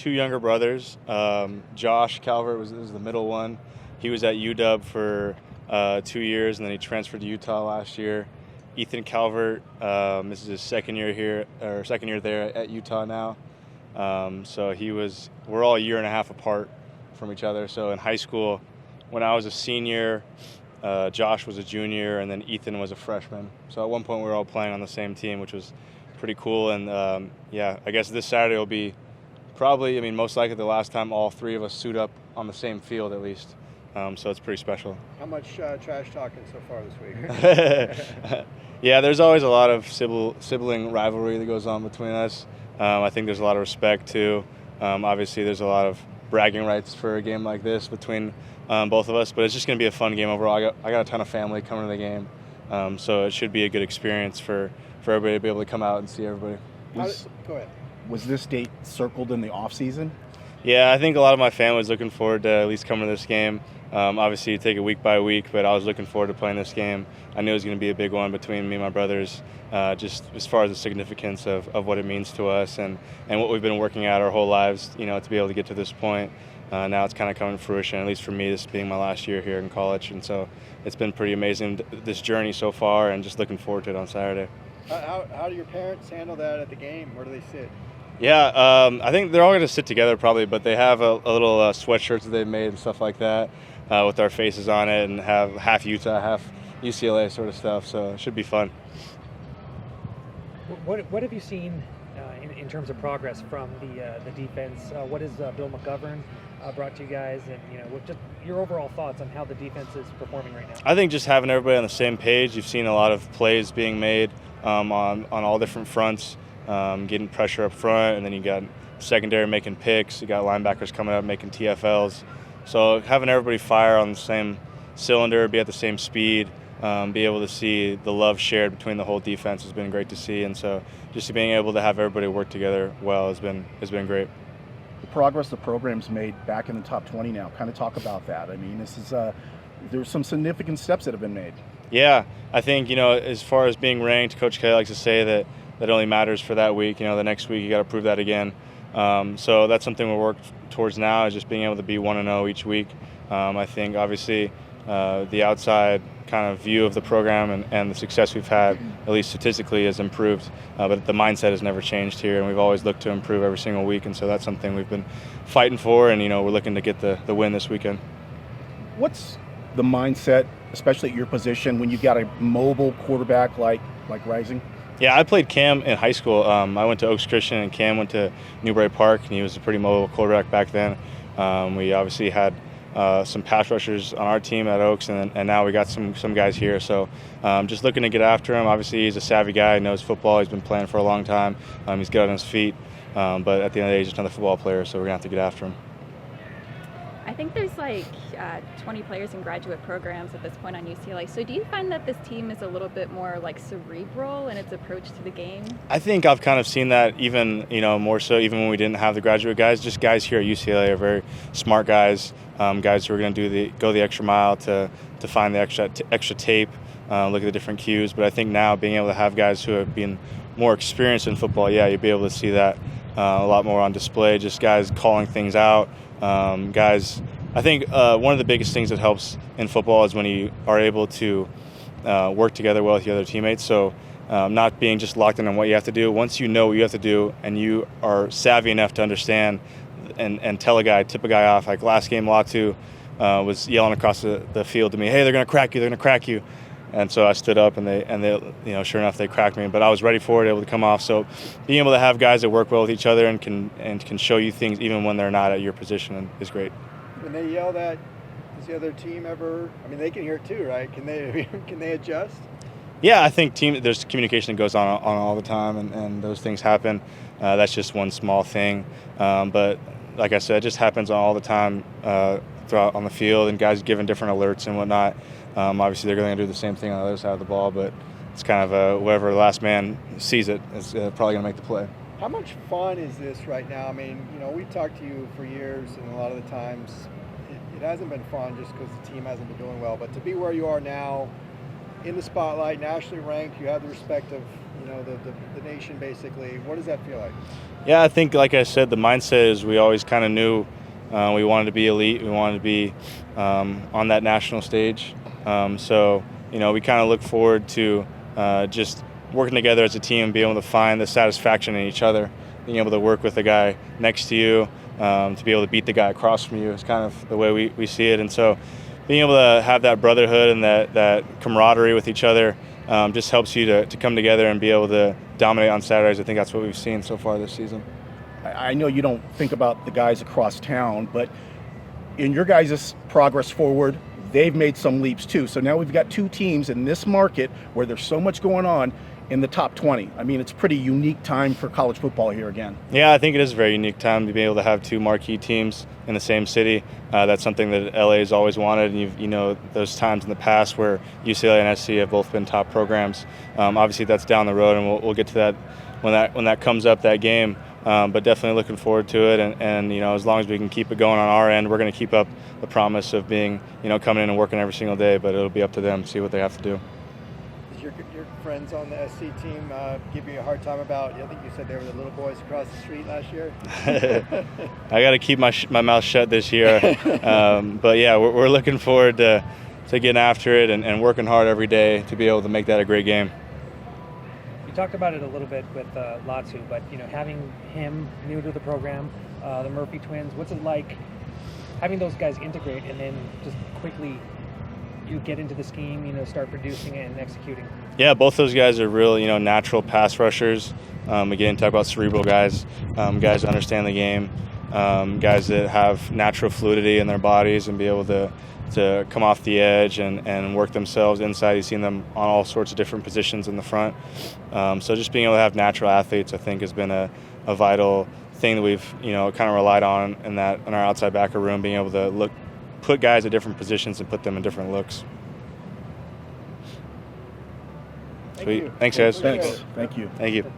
two younger brothers. Josh Calvert was the middle one. He was at UW for 2 years, and then he transferred to Utah last year. Ethan Calvert, this is his second year here, or second year there at Utah now. So we're all a year and a half apart from each other. So in high school, when I was a senior, Josh was a junior, and then Ethan was a freshman. So at one point we were all playing on the same team, which was pretty cool. And I guess this Saturday will be probably, most likely the last time all three of us suit up on the same field at least. So it's pretty special. How much trash talking so far this week? Yeah, there's always a lot of sibling rivalry that goes on between us. I think there's a lot of respect too. Obviously, there's a lot of bragging rights for a game like this between both of us, but it's just going to be a fun game overall. I got a ton of family coming to the game, so it should be a good experience for everybody to be able to come out and see everybody. Go ahead. Was this date circled in the off season? Yeah, I think a lot of my family was looking forward to at least coming to this game. Obviously, you take it week by week, but I was looking forward to playing this game. I knew it was going to be a big one between me and my brothers, just as far as the significance of what it means to us and what we've been working at our whole lives, to be able to get to this point. Now it's kind of coming to fruition, at least for me, this being my last year here in college. And so it's been pretty amazing, this journey so far, and just looking forward to it on Saturday. How do your parents handle that at the game? Where do they sit? Yeah, I think they're all going to sit together probably, but they have a little sweatshirts that they've made and stuff like that with our faces on it, and have half Utah, half UCLA sort of stuff, so it should be fun. What have you seen in terms of progress from the defense? What has Bill McGovern brought to you guys, and with just your overall thoughts on how the defense is performing right now? I think just having everybody on the same page. You've seen a lot of plays being made on all different fronts. Getting pressure up front, and then you got secondary making picks. You got linebackers coming up making TFLs. So having everybody fire on the same cylinder, be at the same speed, be able to see the love shared between the whole defense has been great to see. And so just being able to have everybody work together well has been great. The progress the program's made back in the top 20 now. Kind of talk about that. This is there's some significant steps that have been made. Yeah, I think as far as being ranked, Coach K likes to say that only matters for that week. The next week you got to prove that again. So that's something we work towards now, is just being able to be 1-0 each week. I think obviously the outside kind of view of the program and the success we've had, at least statistically, has improved. But the mindset has never changed here, and we've always looked to improve every single week. And so that's something we've been fighting for, and we're looking to get the win this weekend. What's the mindset, especially at your position, when you've got a mobile quarterback like Rising? Yeah, I played Cam in high school. I went to Oaks Christian, and Cam went to Newbury Park, and he was a pretty mobile quarterback back then. We obviously had some pass rushers on our team at Oaks, and now we got some guys here. So just looking to get after him. Obviously, he's a savvy guy. He knows football. He's been playing for a long time. He's good on his feet. But at the end of the day, he's just another football player, so we're going to have to get after him. I think there's 20 players in graduate programs at this point on UCLA. So do you find that this team is a little bit more cerebral in its approach to the game? I think I've kind of seen that even, more so even when we didn't have the graduate guys. Just guys here at UCLA are very smart guys, guys who are going to go the extra mile to find the extra tape, look at the different cues. But I think now being able to have guys who have been more experienced in football, you'll be able to see that a lot more on display. Just guys calling things out. Guys, I think one of the biggest things that helps in football is when you are able to work together well with your other teammates. So not being just locked in on what you have to do. Once you know what you have to do and you are savvy enough to understand and tip a guy off. Like last game, Latu was yelling across the field to me, "Hey, they're going to crack you! They're going to crack you!" And so I stood up, and they, sure enough, they cracked me. But I was ready for it, able to come off. So being able to have guys that work well with each other and can show you things even when they're not at your position is great. When they yell that, does the other team ever? They can hear it too, right? Can they adjust? Yeah, I think there's communication that goes on all the time, and those things happen. That's just one small thing. But like I said, it just happens all the time throughout on the field, and guys giving different alerts and whatnot. Obviously, they're going to do the same thing on the other side of the ball, but it's kind of whoever the last man sees it is probably going to make the play. How much fun is this right now? We've talked to you for years, and a lot of the times it hasn't been fun just because the team hasn't been doing well. But to be where you are now, in the spotlight, nationally ranked, you have the respect of the nation basically. What does that feel like? Yeah, I think, like I said, the mindset is we always kind of knew we wanted to be elite. We wanted to be on that national stage. So, we kind of look forward to just working together as a team and being able to find the satisfaction in each other, being able to work with the guy next to you, to be able to beat the guy across from you is kind of the way we see it. And so being able to have that brotherhood and that camaraderie with each other just helps you to come together and be able to dominate on Saturdays. I think that's what we've seen so far this season. I know you don't think about the guys across town, but in your guys' progress forward, they've made some leaps too. So now we've got two teams in this market where there's so much going on in the top 20. I mean, it's a pretty unique time for college football here again. Yeah, I think it is a very unique time to be able to have two marquee teams in the same city. That's something that LA has always wanted. And those times in the past where UCLA and SC have both been top programs. Obviously, that's down the road, and we'll get to that when that comes up, that game. But definitely looking forward to it. And as long as we can keep it going on our end, we're going to keep up the promise of being, coming in and working every single day. But it'll be up to them to see what they have to do. Your friends on the SC team give you a hard time about, I think you said they were the little boys across the street last year? I got to keep my mouth shut this year. But yeah, we're looking forward to getting after it and working hard every day to be able to make that a great game. You talked about it a little bit with Latu, but having him new to the program, the Murphy twins, what's it like having those guys integrate and then just quickly you get into the scheme, start producing it and executing? Yeah, both those guys are real, natural pass rushers. Again, talk about cerebral guys, guys that understand the game, guys that have natural fluidity in their bodies and be able to come off the edge and work themselves inside. You've seen them on all sorts of different positions in the front. So just being able to have natural athletes, I think, has been a vital thing that we've, kind of relied on in our outside backer room, being able to put guys at different positions and put them in different looks. Sweet. Thanks, guys. Thanks. Thank you. Thank you.